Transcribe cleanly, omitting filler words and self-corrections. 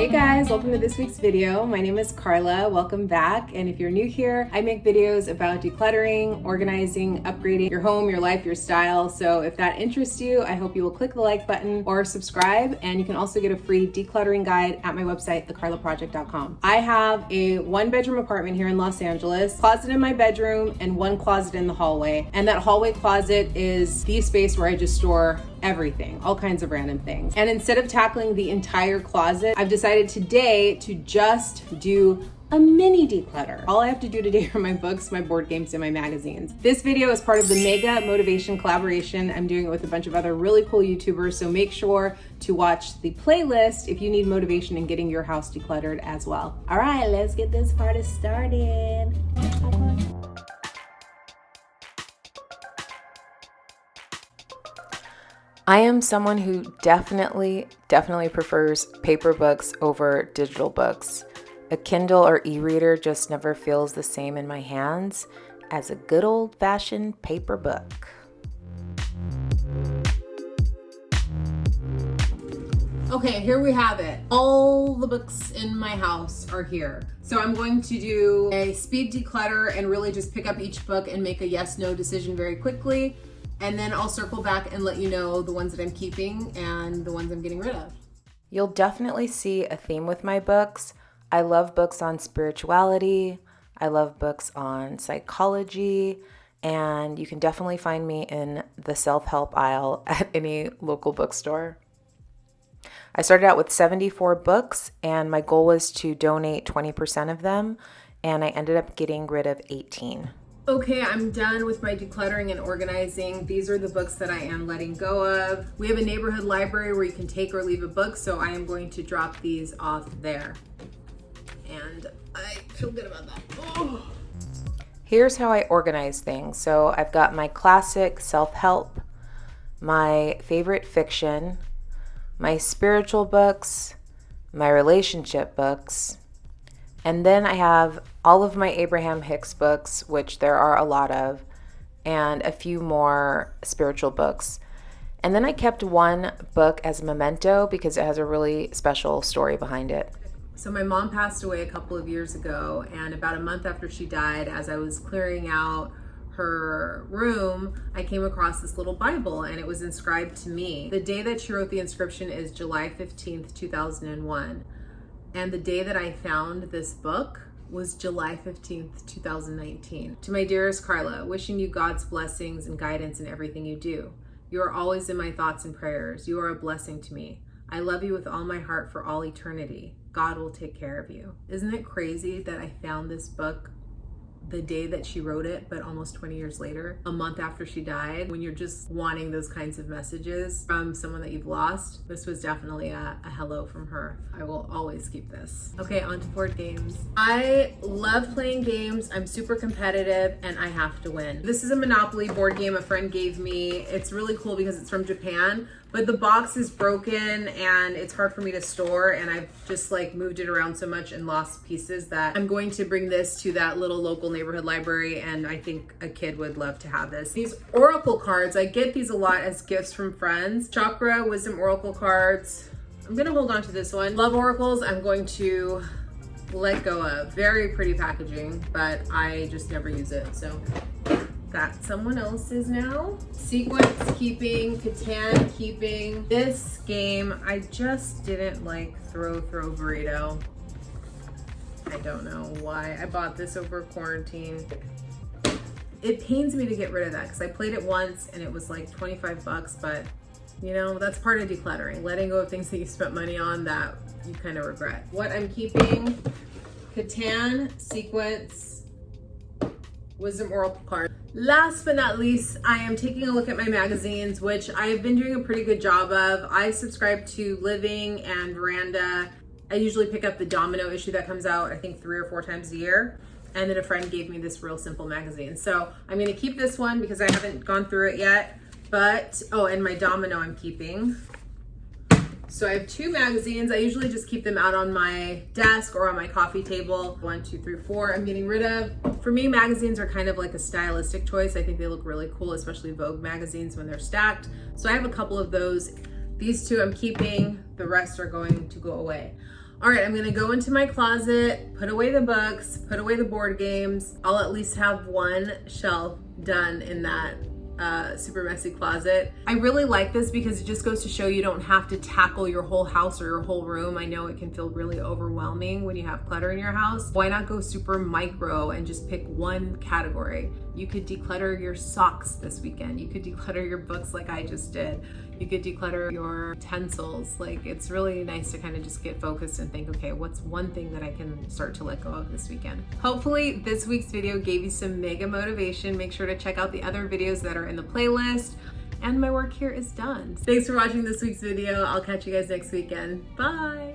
Hey guys, welcome to this week's video. My name is Carla, welcome back. And if you're new here, I make videos about decluttering, organizing, upgrading your home, your life, your style. So if that interests you, I hope you will click the like button or subscribe. And you can also get a free decluttering guide at my website, thecarlaproject.com. I have a 1-bedroom apartment here in Los Angeles, closet in my bedroom and 1 closet in the hallway. And that hallway closet is the space where I just store everything, all kinds of random things. And instead of tackling the entire closet, I've decided today to just do a mini declutter. All I have to do today are my books, my board games, and my magazines. This video is part of the Mega Motivation collaboration. I'm doing it with a bunch of other really cool YouTubers, so make sure to watch the playlist if you need motivation in getting your house decluttered as well. All right, let's get this party started. I am someone who definitely prefers paper books over digital books. A Kindle or e-reader just never feels the same in my hands as a good old-fashioned paper book. Okay, here we have it. All the books in my house are here. So I'm going to do a speed declutter and really just pick up each book and make a yes/no decision very quickly. And then I'll circle back and let you know the ones that I'm keeping and the ones I'm getting rid of. You'll definitely see a theme with my books. I love books on spirituality. I love books on psychology. And you can definitely find me in the self-help aisle at any local bookstore. I started out with 74 books and my goal was to donate 20% of them. And I ended up getting rid of 18. Okay, I'm done with my decluttering and organizing. These are the books that I am letting go of. We have a neighborhood library where you can take or leave a book, so I am going to drop these off there. And I feel good about that. Oh. Here's how I organize things. So I've got my classic self-help, my favorite fiction, my spiritual books, my relationship books, and then I have all of my Abraham Hicks books, which there are a lot of, and a few more spiritual books. And then I kept one book as a memento because it has a really special story behind it. So my mom passed away a couple of years ago, and about a month after she died, as I was clearing out her room, I came across this little Bible and it was inscribed to me. The day that she wrote the inscription is July 15th, 2001. And the day that I found this book was July 15th, 2019. To my dearest Carla, wishing you God's blessings and guidance in everything you do. You are always in my thoughts and prayers. You are a blessing to me. I love you with all my heart for all eternity. God will take care of you. Isn't it crazy that I found this book the day that she wrote it, but almost 20 years later, a month after she died? When you're just wanting those kinds of messages from someone that you've lost, this was definitely a hello from her. I will always keep this. Okay, on to board games. I love playing games. I'm super competitive and I have to win. This is a Monopoly board game a friend gave me. It's really cool because it's from Japan, but the box is broken and it's hard for me to store, and I've just like moved it around so much and lost pieces that I'm going to bring this to that little local neighborhood library, and I think a kid would love to have this. These oracle cards, I get these a lot as gifts from friends. Chakra wisdom oracle cards. I'm gonna hold on to this one. Love oracles, I'm going to let go of. Very pretty packaging, but I just never use it, so that's someone else's now. Sequence keeping, Catan keeping. This game, I just didn't like throw burrito. I don't know why. I bought this over quarantine. It pains me to get rid of that because I played it once and it was like 25 bucks, but you know, that's part of decluttering, letting go of things that you spent money on that you kind of regret. What I'm keeping, Catan, Sequence, Wisdom Oracle card. Last but not least, I am taking a look at my magazines, which I've been doing a pretty good job of. I subscribe to Living and Veranda. I usually pick up the Domino issue that comes out, I think 3 or 4 times a year. And then a friend gave me this Real Simple magazine. So I'm gonna keep this one because I haven't gone through it yet. But, oh, and my Domino I'm keeping. So I have 2 magazines. I usually just keep them out on my desk or on my coffee table. 1, 2, 3, 4 I'm getting rid of. For me, magazines are kind of like a stylistic choice. I think they look really cool, especially Vogue magazines when they're stacked. So I have a couple of those. These 2 I'm keeping, the rest are going to go away. All right, I'm gonna go into my closet, put away the books, put away the board games. I'll at least have one shelf done in that super messy closet. I really like this because it just goes to show you don't have to tackle your whole house or your whole room. I know it can feel really overwhelming when you have clutter in your house. Why not go super micro and just pick one category? You could declutter your socks this weekend. You could declutter your books like I just did. You could declutter your utensils. Like, it's really nice to kind of just get focused and think, okay, what's one thing that I can start to let go of this weekend? Hopefully this week's video gave you some mega motivation. Make sure to check out the other videos that are in the playlist. And my work here is done. Thanks for watching this week's video. I'll catch you guys next weekend. Bye.